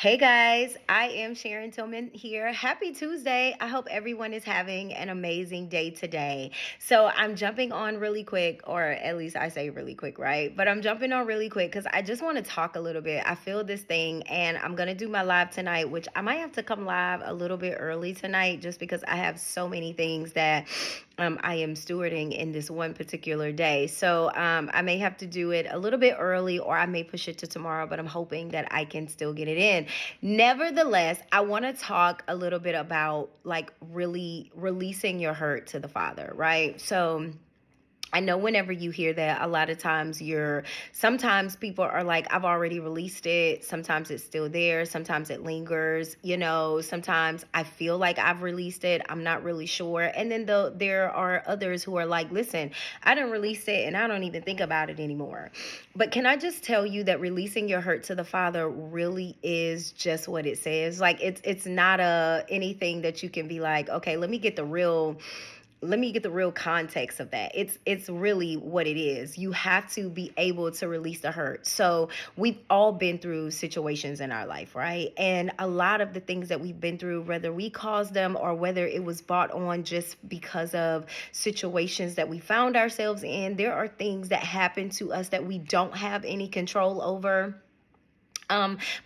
Hey guys, I am Sharon Tillman here. Happy Tuesday. I hope everyone is having an amazing day today. So I'm jumping on really quick, or at least I say really quick, right? But I'm jumping on really quick because I just want to talk a little bit. I feel this thing and I'm going to do my live tonight, which I might have to come live a little bit early tonight just because I have so many things that I am stewarding in this one particular day. So I may have to do it a little bit early or I may push it to tomorrow, but I'm hoping that I can still get it in. Nevertheless, I want to talk a little bit about like really releasing your hurt to the Father, right? So I know whenever you hear that, a lot of times sometimes people are like, I've already released it. Sometimes it's still there. Sometimes it lingers, sometimes I feel like I've released it. I'm not really sure. And then there are others who are like, listen, I didn't release it and I don't even think about it anymore. But can I just tell you that releasing your hurt to the Father really is just what it says. Like it's not anything that you can be like, okay, let me get the real context of that. It's really what it is. You have to be able to release the hurt. So we've all been through situations in our life, right? And a lot of the things that we've been through, whether we caused them or whether it was brought on just because of situations that we found ourselves in, there are things that happen to us that we don't have any control over.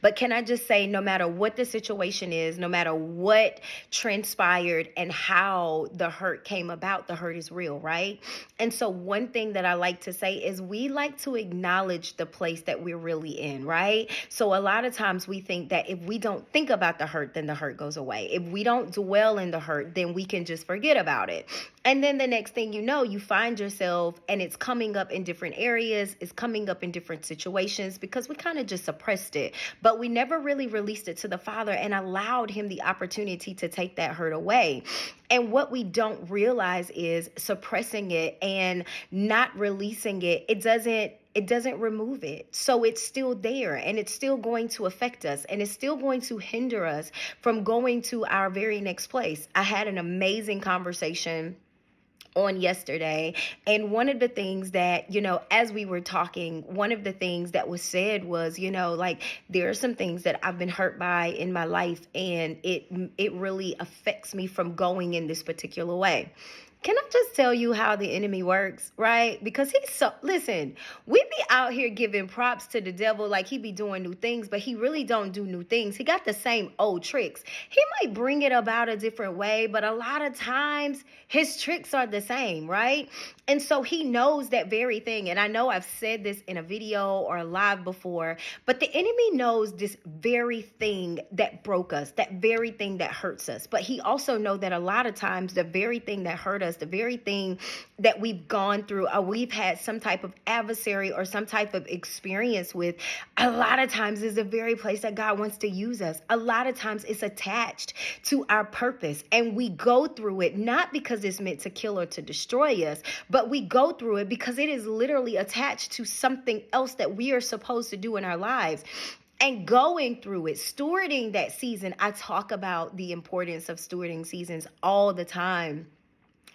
But can I just say, no matter what the situation is, no matter what transpired and how the hurt came about, the hurt is real, right? And so one thing that I like to say is we like to acknowledge the place that we're really in, right? So a lot of times we think that if we don't think about the hurt, then the hurt goes away. If we don't dwell in the hurt, then we can just forget about it. And then the next thing you know, you find yourself and it's coming up in different areas, it's coming up in different situations because we kind of just suppressed it. But we never really released it to the Father and allowed him the opportunity to take that hurt away. And what we don't realize is suppressing it and not releasing it, it doesn't remove it. So it's still there and it's still going to affect us and it's still going to hinder us from going to our very next place. I had an amazing conversation on yesterday, and one of the things that, as we were talking, one of the things that was said was, like there are some things that I've been hurt by in my life and it really affects me from going in this particular way. Can I just tell you how the enemy works, right? Because listen, we be out here giving props to the devil like he be doing new things, but he really don't do new things. He got the same old tricks. He might bring it about a different way, but a lot of times his tricks are the same, right? And so he knows that very thing. And I know I've said this in a video or live before, but the enemy knows this very thing that broke us, that very thing that hurts us. But he also knows that a lot of times the very thing that hurt us, the very thing that we've gone through, or we've had some type of adversary or some type of experience with, a lot of times is the very place that God wants to use us. A lot of times it's attached to our purpose, and we go through it not because it's meant to kill or to destroy us, but we go through it because it is literally attached to something else that we are supposed to do in our lives. And going through it, stewarding that season, I talk about the importance of stewarding seasons all the time.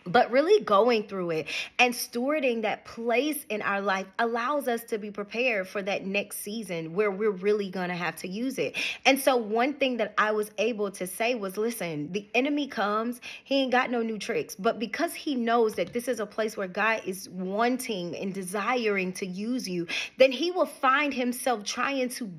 But really going through it and stewarding that place in our life allows us to be prepared for that next season where we're really going to have to use it. And so one thing that I was able to say was, listen, the enemy comes, he ain't got no new tricks, but because he knows that this is a place where God is wanting and desiring to use you, then he will find himself trying to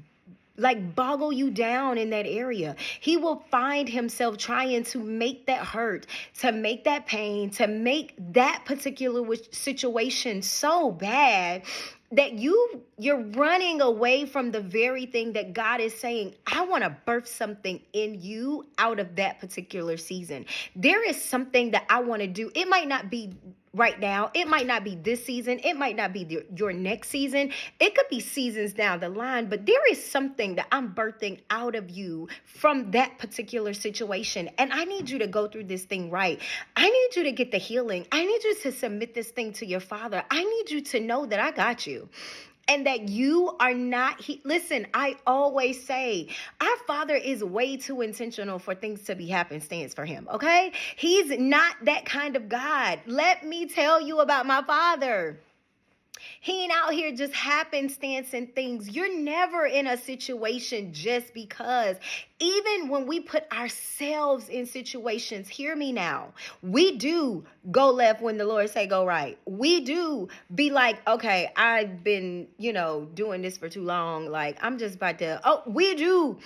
boggle you down in that area. He will find himself trying to make that hurt, to make that pain, to make that particular situation so bad that you're running away from the very thing that God is saying, I want to birth something in you out of that particular season. There is something that I want to do. It might not be right now. It might not be this season. It might not be your next season. It could be seasons down the line, but there is something that I'm birthing out of you from that particular situation. And I need you to go through this thing right. I need you to get the healing. I need you to submit this thing to your Father. I need you to know that I got you. And that you are not, listen, I always say, our Father is way too intentional for things to be happenstance for him, okay? He's not that kind of God. Let me tell you about my Father. He ain't out here just happenstance and things. You're never in a situation just because. Even when we put ourselves in situations, hear me now, we do go left when the Lord say go right. We do be like, okay, I've been, doing this for too long. Like, I'm just about to, we do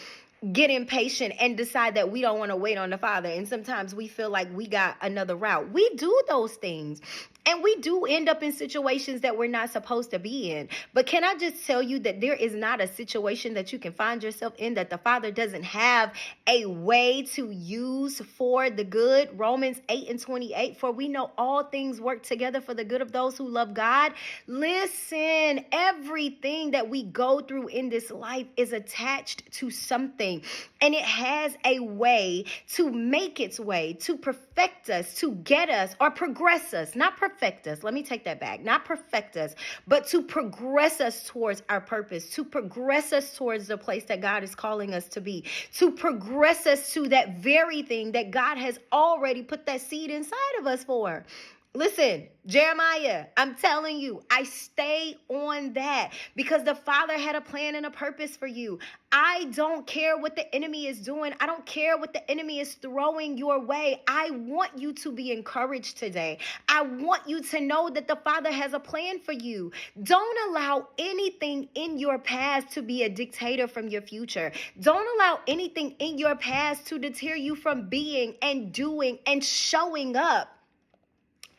get impatient and decide that we don't want to wait on the Father. And sometimes we feel like we got another route. We do those things. And we do end up in situations that we're not supposed to be in. But can I just tell you that there is not a situation that you can find yourself in that the Father doesn't have a way to use for the good? Romans 8:28, for we know all things work together for the good of those who love God. Listen, everything that we go through in this life is attached to something. And it has a way to make its way, to perfect us, to get us, or progress us, not perfect us. Let me take that back. Not perfect us, but to progress us towards our purpose, to progress us towards the place that God is calling us to be, to progress us to that very thing that God has already put that seed inside of us for. Listen, Jeremiah, I'm telling you, I stay on that because the Father had a plan and a purpose for you. I don't care what the enemy is doing. I don't care what the enemy is throwing your way. I want you to be encouraged today. I want you to know that the Father has a plan for you. Don't allow anything in your past to be a dictator from your future. Don't allow anything in your past to deter you from being and doing and showing up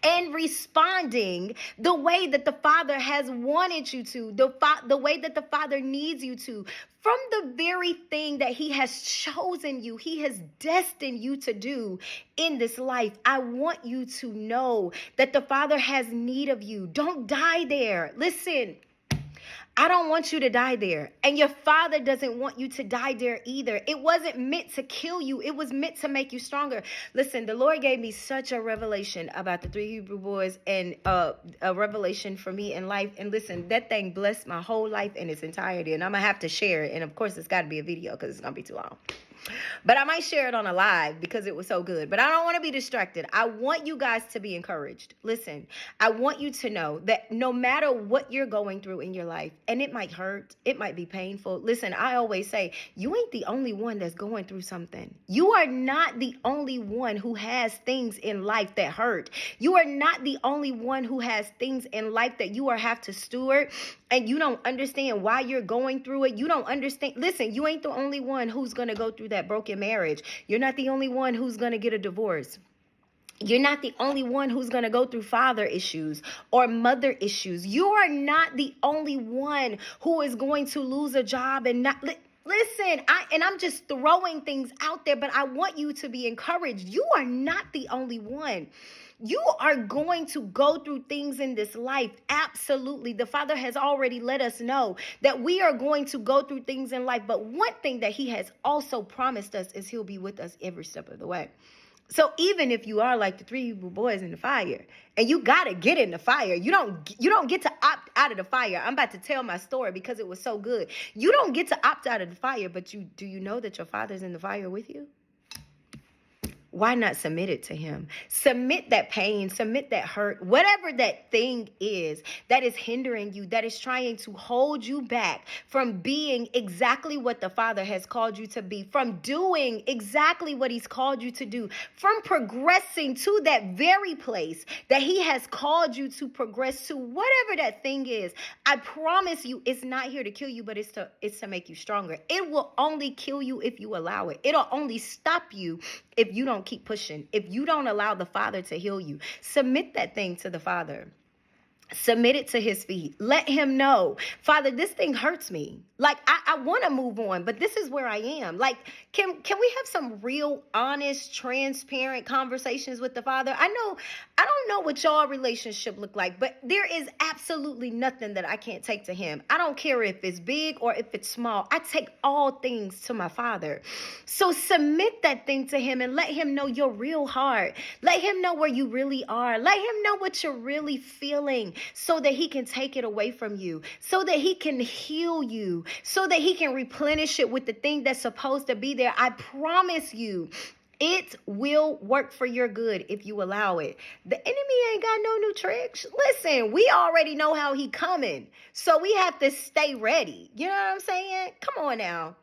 and responding the way that the Father has wanted you to, the way that the Father needs you to, from the very thing that He has chosen you, He has destined you to do in this life. I want you to know that the Father has need of you. Don't die there. Listen, I don't want you to die there. And your Father doesn't want you to die there either. It wasn't meant to kill you. It was meant to make you stronger. Listen, the Lord gave me such a revelation about the 3 Hebrew boys and a revelation for me in life. And listen, that thing blessed my whole life in its entirety. And I'm going to have to share it. And of course, it's got to be a video because it's going to be too long. But I might share it on a live because it was so good. But I don't want to be distracted. I want you guys to be encouraged. Listen, I want you to know that no matter what you're going through in your life, and it might hurt, it might be painful. Listen, I always say, you ain't the only one that's going through something. You are not the only one who has things in life that hurt. You are not the only one who has things in life that you have to steward, and you don't understand why you're going through it. You don't understand. Listen, you ain't the only one who's going to go through that broken marriage. You're not the only one who's going to get a divorce. You're not the only one who's going to go through father issues or mother issues. You are not the only one who is going to lose a job and not... Listen, I'm just throwing things out there, but I want you to be encouraged. You are not the only one. You are going to go through things in this life. Absolutely. The Father has already let us know that we are going to go through things in life. But one thing that He has also promised us is He'll be with us every step of the way. So even if you are like the 3 Hebrew boys in the fire, and you got to get in the fire, you don't get to opt out of the fire. I'm about to tell my story because it was so good. You don't get to opt out of the fire, but do you know that your Father's in the fire with you? Why not submit it to Him? Submit that pain, submit that hurt, whatever that thing is that is hindering you, that is trying to hold you back from being exactly what the Father has called you to be, from doing exactly what He's called you to do, from progressing to that very place that He has called you to progress to, whatever that thing is. I promise you, it's not here to kill you, but it's to make you stronger. It will only kill you if you allow it. It'll only stop you if you don't keep pushing, if you don't allow the Father to heal you. Submit that thing to the Father. Submit it to His feet. Let Him know, Father, this thing hurts me. Like, I want to move on, but this is where I am. Like, can we have some real, honest, transparent conversations with the Father? I don't know what y'all relationship look like, but there is absolutely nothing that I can't take to Him. I don't care if it's big or if it's small. I take all things to my Father. So submit that thing to Him and let Him know your real heart. Let Him know where you really are. Let Him know what you're really feeling, so that He can take it away from you, so that He can heal you, so that He can replenish it with the thing that's supposed to be there. I promise you, It will work for your good if you allow it. The enemy ain't got no new tricks. Listen, we already know how he coming. So we have to stay ready. You know what I'm saying? Come on now.